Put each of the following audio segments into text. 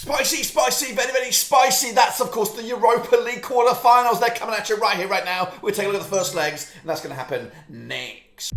Spicy, spicy, very, very spicy. That's, of course, the Europa League quarter-finals. They're coming at you right here, right now. We're taking a look at the first legs, and that's going to happen next.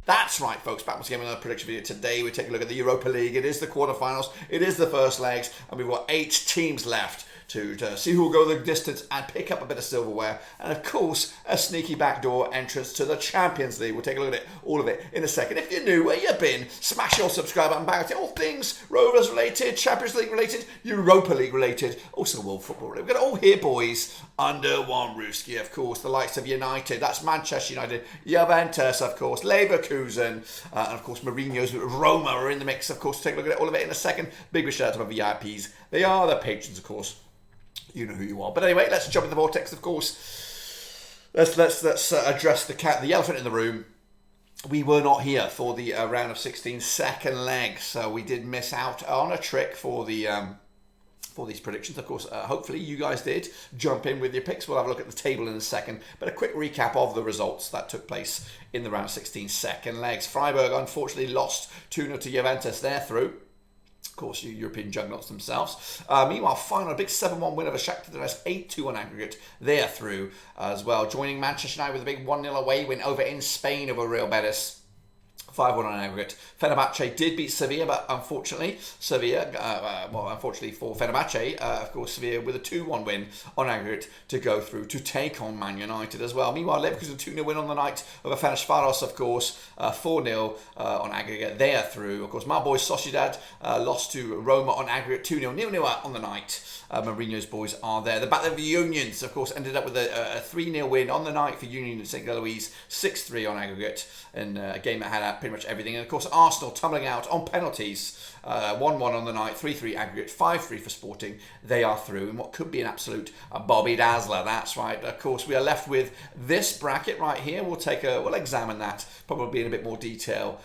That's right, folks. Back once again with another prediction video. Today we're taking a look at the Europa League. It is the quarterfinals. It is the first legs, and we've got 8 teams left to see who will go the distance and pick up a bit of silverware, and of course a sneaky backdoor entrance to the Champions League. We'll take a look at it, all of it, in a second. If you're new, where you been, smash your subscribe button. Back to all things Rovers related, Champions League related, Europa League related, also world football related. We've got it all here, boys, under one roofski. Of course, the likes of United, that's Manchester United, Juventus, of course, Leverkusen, and of course Mourinho's Roma are in the mix. Of course, take a look at all of it in a second. Big shout out to my VIPs. They are the patrons, of course. You know who you are. But anyway, let's jump in the vortex, of course. Let's address the elephant in the room. We were not here for the round of 16 second leg, so we did miss out on a trick for the for these predictions. Of course, hopefully you guys did jump in with your picks. We'll have a look at the table in a second, but a quick recap of the results that took place in the round of 16 second legs. Freiburg unfortunately lost 2-0 to Juventus. They're through. Of course, you European juggernauts themselves. Meanwhile, final, a big 7-1 win over Shakhtar Donetsk, 8-2 on aggregate. They're through as well. Joining Manchester United with a big 1-0 away win over in Spain over Real Betis. 5-1 on aggregate. Fenerbahce did beat Sevilla, but unfortunately, unfortunately for Fenerbahce, of course, Sevilla with a 2-1 win on aggregate to go through to take on Man United as well. Meanwhile, Leverkusen 2-0 win on the night over Feyenoord, of course, 4-0 on aggregate. They are through. Of course, my boys Sociedad lost to Roma on aggregate 2-0, 0-0 on the night. Mourinho's boys are there. The Battle of the Unions, of course, ended up with a 3-0 win on the night for Union and Saint-Gilloise, 6-3 on aggregate, in a game that had pretty much everything. And of course, Arsenal tumbling out on penalties, 1-1 on the night, 3-3 aggregate, 5-3 for Sporting. They are through in what could be an absolute Bobby Dazzler. That's right. Of course, we are left with this bracket right here. We'll examine that probably in a bit more detail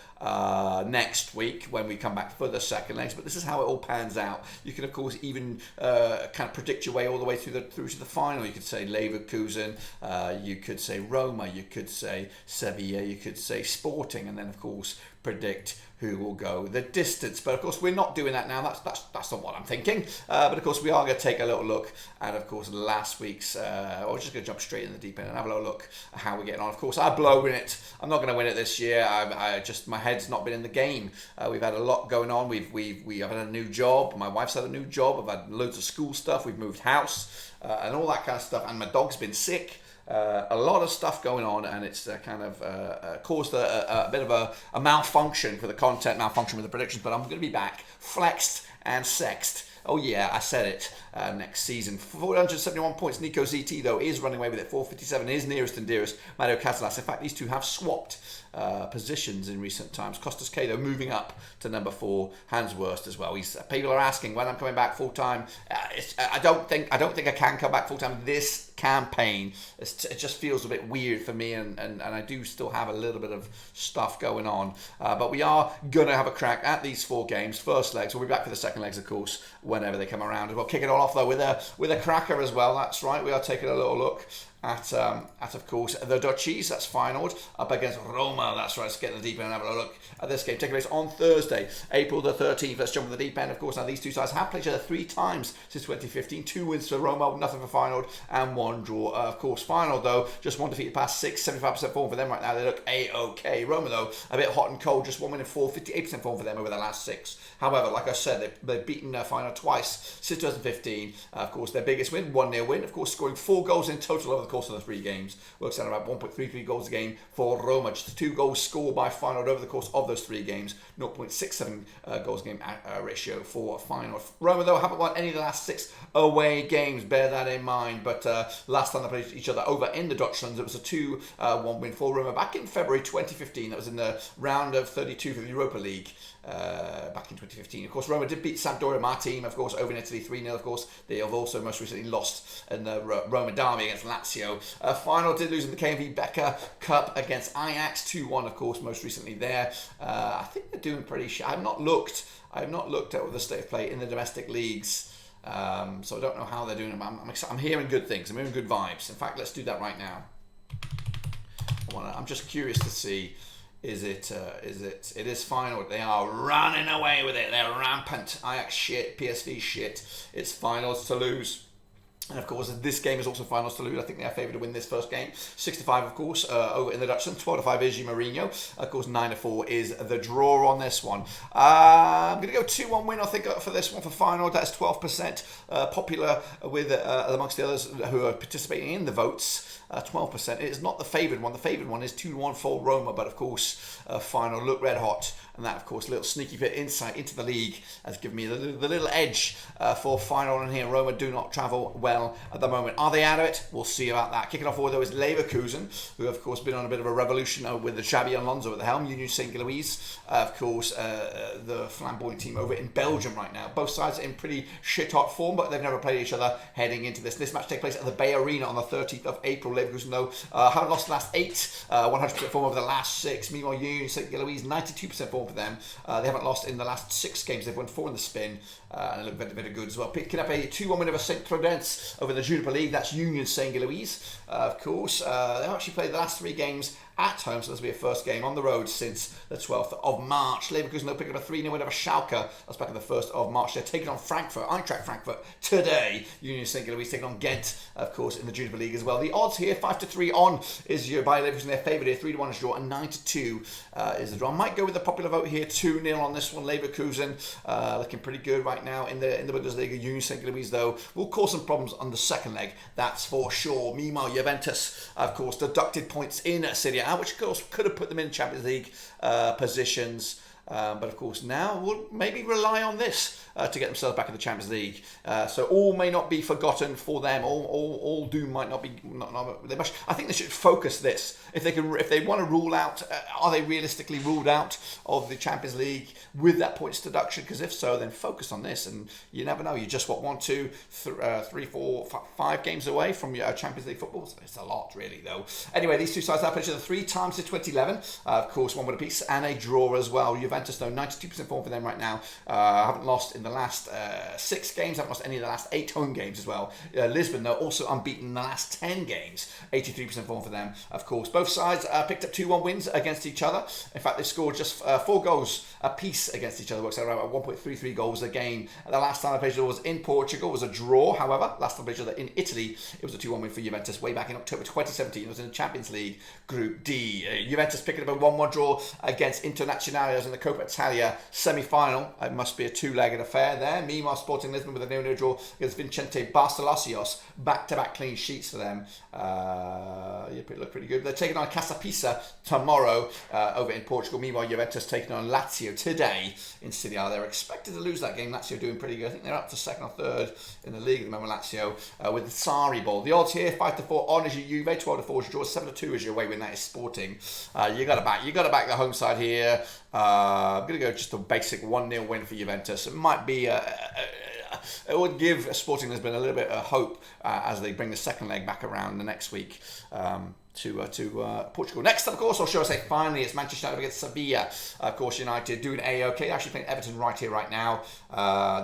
next week when we come back for the second legs. But this is how it all pans out. You can, of course, even kind of predict your way all the way through to the final. You could say Leverkusen, you could say Roma, you could say Sevilla, you could say Sporting, and then of course predict who will go the distance. But of course we're not doing that now. That's not what I'm thinking. But of course we are going to take a little look at, of course, last week's. We're just going to jump straight in the deep end and have a little look at how we're getting on. Of course, I blow in it. I'm not going to win it this year. I just, my head's not been in the game. We've had a lot going on. I've had a new job. My wife's had a new job. I've had loads of school stuff. We've moved house and all that kind of stuff. And my dog's been sick. A lot of stuff going on, and it's kind of caused a bit of a malfunction for the content, malfunction with the predictions, but I'm going to be back, flexed and sexed. Oh yeah, I said it, next season. 471 points. Nico ZT, though, is running away with it. 457, his nearest and dearest, Mario Casillas. In fact, these two have swapped positions in recent times. Costas K, though, moving up to number 4. Hans Worst as well. People are asking when I'm coming back full time. I don't think I can come back full time this campaign. It just feels a bit weird for me, and I do still have a little bit of stuff going on. But we are gonna have a crack at these 4 games. First legs. We'll be back for the second legs, of course, whenever they come around. We'll kick it all off though with a cracker as well. That's right. We are taking a little look at of course the Dutchies. That's Feyenoord up against Roma. That's right. Let's get in the deep end and have a look at this game taking place on Thursday, April the 13th. Let's jump in the deep end. Of course, now these two sides have played each other 3 times since 2015. 2 wins for Roma, nothing for Feyenoord, and 1 draw. Of course, Feyenoord though just 1 defeat past 6, 75% form for them right now. They look a-okay. Roma though a bit hot and cold, just 1 win in 4, 58% form for them over the last 6. However, like I said, they've beaten Feyenoord twice since 2015. Of course, their biggest win, 1-0 win. Of course, scoring 4 goals in total over the course of the 3 games. Works out about 1.33 goals a game for Roma. Just 2 goals scored by Feyenoord over the course of those 3 games. 0.67 goals a game ratio for Feyenoord. Roma, though, haven't won any of the last 6 away games. Bear that in mind. But last time they played each other over in the Dutchlands, it was a 2-1 win for Roma back in February 2015. That was in the round of 32 for the Europa League. Back in 2015. Of course, Roma did beat Sampdoria, my team, of course, over in Italy 3-0. Of course, they have also most recently lost in the Roma derby against Lazio. Final did lose in the KMV Becker Cup against Ajax 2-1. Of course, most recently there. I think they're doing pretty. I have not looked at the state of play in the domestic leagues. So I don't know how they're doing. I'm hearing good things. I'm hearing good vibes. In fact, let's do that right now. I'm just curious to see. It is Feyenoord. They are running away with it. They're rampant. Ajax shit. PSV shit. It's Feyenoord's to lose. And of course, this game is also finals to lose. I think they are favoured to win this first game. 6-5, of course, over in the Dutchland. 12-5 is Mourinho. Of course, 9-4 is the draw on this one. I'm going to go 2-1 win, I think, for this one for Feyenoord. That's 12% popular with amongst the others who are participating in the votes. 12%. It is not the favoured one. The favoured one is 2-1 for Roma, but of course, Feyenoord look red hot. And that, of course, a little sneaky bit insight into the league has given me the little edge for Feyenoord in here. Roma do not travel well at the moment. Are they out of it? We'll see about that. Kicking off forward, though, is Leverkusen, who have, of course, been on a bit of a revolution with the Xabi Alonso at the helm. Union Saint-Gilloise, of course, the flamboyant team over in Belgium right now. Both sides in pretty shit-hot form, but they've never played each other heading into this. This match takes place at the Bay Arena on the 13th of April. Leverkusen, though, haven't lost the last 8, 100% form over the last 6. Meanwhile, Union Saint-Gilloise, 92% form for them. They haven't lost in the last 6 games. They've won 4 in the spin, and they look very, very good as well. Picking up a 2-1 win over St. Prudence over the Europa League. That's Union Saint-Gilloise, of course. They've actually played the last 3 games at home, so this will be a first game on the road since the 12th of March. Leverkusen, they'll pick up a 3-0 win over Schalke. That's back on the 1st of March. They're taking on Eintracht Frankfurt today. Union Saint-Gilloise taking on Ghent, of course, in the Europa League as well. The odds here, 5-3 on is by Leverkusen. They're favoured here. 3-1 is draw, and 9-2 is the draw. I might go with the popular vote here. 2-0 on this one. Leverkusen looking pretty good right now in the Bundesliga. Union Saint-Gilloise, though, will cause some problems on the second leg. That's for sure. Meanwhile, Juventus, of course, deducted points in Serie A, which of course could have put them in Champions League positions. But of course now we'll maybe rely on this to get themselves back in the Champions League. So all may not be forgotten for them. All doom might not be. I think they should focus this. If they want to rule out, are they realistically ruled out of the Champions League with that points deduction? Because if so, then focus on this. And you never know. You just 1, 2, 3, 4, 5 games away from your Champions League football. So it's a lot, really, though. Anyway, these two sides have played each other 3 times since 2011. Of course, 1 win apiece and a draw as well. Juventus, though, 92% form for them right now. Haven't lost in the last 6 games. Haven't lost any of the last 8 home games as well. Lisbon, though, also unbeaten in the last 10 games. 83% form for them, of course. Both sides picked up 2-1 wins against each other. In fact, they scored just 4 goals apiece against each other. Works out around 1.33 goals a game. The last time I played each other was in Portugal. It was a draw, however. Last time I played each other in Italy, it was a 2-1 win for Juventus way back in October 2017. It was in the Champions League Group D. Juventus picking up a 1-1 draw against Internazionale in the Coppa Italia semi-final. It must be a 2-legged affair there. Meanwhile, Sporting Lisbon with a 0-0 draw against Vicente Barcelosios. Back-to-back clean sheets for them. Look pretty good. They're taking on Casapisa tomorrow over in Portugal. Meanwhile, Juventus taking on Lazio today in Serie A. They're expected to lose that game. Lazio doing pretty good. I think they're up to 2nd or 3rd in the league at the moment, Lazio, with the Sarri ball. The odds here, 5-4 on is your Juve, 12-4 is your draw, 7-2 is your away win. That is Sporting. You got to back the home side here. I'm going to go just a basic 1-0 win for Juventus. It might be it would give Sporting Lisbon a little bit of hope as they bring the second leg back around the next week to Portugal. Next up, of course, or shall I say finally, it's Manchester United against Sevilla. Of course, United doing A-OK. Actually playing Everton right here, right now.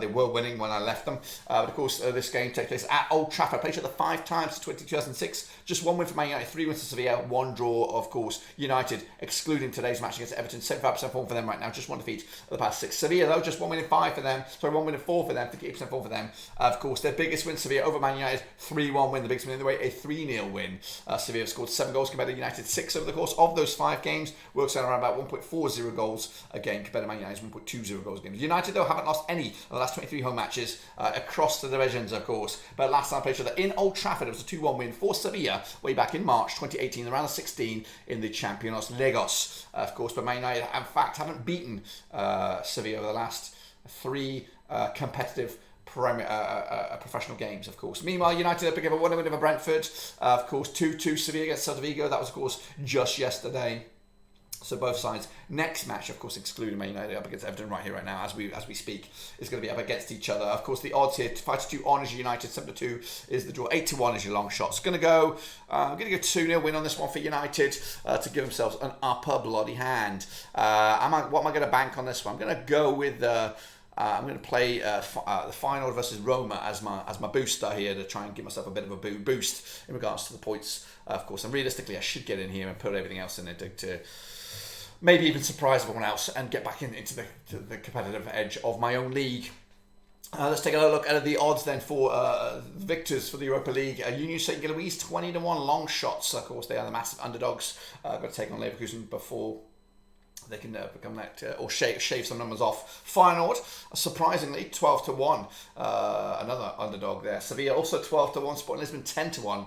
They were winning when I left them. But of course, this game takes place at Old Trafford. Played each other 5 times since 2006. Just 1 win for Man United, 3 wins to Sevilla, 1 draw, of course. United, excluding today's match against Everton, 75% form for them right now. Just 1 defeat of the past 6. Sevilla, though, just 1 win in 5 for them. Sorry, 1 win in 4 for them, 58% form for them. Of course, their biggest win, Sevilla over Man United, 3-1 win. The biggest win in the way, a 3-0 win. Sevilla have scored 7 goals compared to United 6 over the course of those 5 games. Works out around about 1.40 goals a game compared to Man United's 1.20 goals a game. United, though, haven't lost any of the last 23 home matches across the divisions, of course. But last time I played each other in Old Trafford, it was a 2-1 win for Sevilla way back in March 2018, the round of 16 in the Champions Legos, of course. But Man United, in fact, haven't beaten Sevilla over the last 3 competitive professional games, of course. Meanwhile, United pick up a 1-0 win over Brentford. Of course, 2-2 Sevilla against Celta Vigo. That was, of course, just yesterday. So both sides. Next match, of course, excluding Man United, up against Everton right here, right now, as we speak, is going to be up against each other. Of course, the odds here: 5-2 on is United, 7-2 is the draw, 8-1 is your long shot. It's going to go. I'm going to go 2-0 win on this one for United to give themselves an upper bloody hand. What am I going to bank on this one? I'm going to go with. I'm going to play the Feyenoord versus Roma as my booster here to try and give myself a bit of a boost in regards to the points, of course. And realistically, I should get in here and put everything else in it to maybe even surprise everyone else and get back into the competitive edge of my own league. Let's take a look at the odds then for victors for the Europa League. Union Saint-Gilloise 20-1 long shots. Of course, they are the massive underdogs. Got to take on Leverkusen before they can become that or shave some numbers off. Feyenoord, surprisingly, 12-1. Another underdog there. Sevilla also 12-1. Sporting Lisbon 10-1.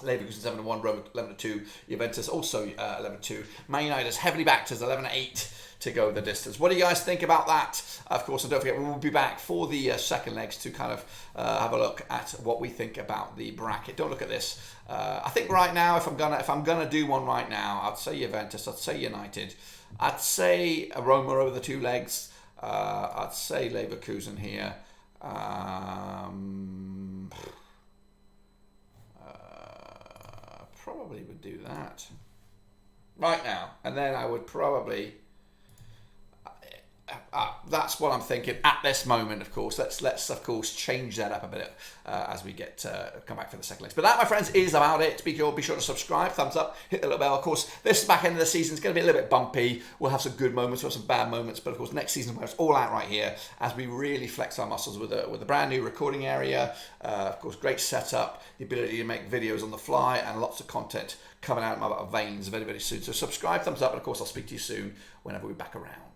Leverkusen 7-1. Roma 11-2. Juventus also 11-2. Man United is heavily backed as 11-8 to go the distance. What do you guys think about that? Of course, and don't forget, we will be back for the second legs to kind of have a look at what we think about the bracket. Don't look at this. I think right now, if I'm gonna do one right now, I'd say Juventus. I'd say United. I'd say Roma over the two legs. I'd say Leverkusen here. Probably would do that right now, and then I would probably. That's what I'm thinking at this moment. Of course, let's of course change that up a bit as we get come back for the second legs. But that, my friends, is about it. Be sure to subscribe, thumbs up, hit the little bell. Of course, this back end of the season is going to be a little bit bumpy. We'll have some good moments, we'll have some bad moments, but of course, next season where it's all out right here as we really flex our muscles with a brand new recording area. Of course, great setup, the ability to make videos on the fly, and lots of content coming out of my veins very, very soon. So subscribe, thumbs up, and of course, I'll speak to you soon whenever we're back around.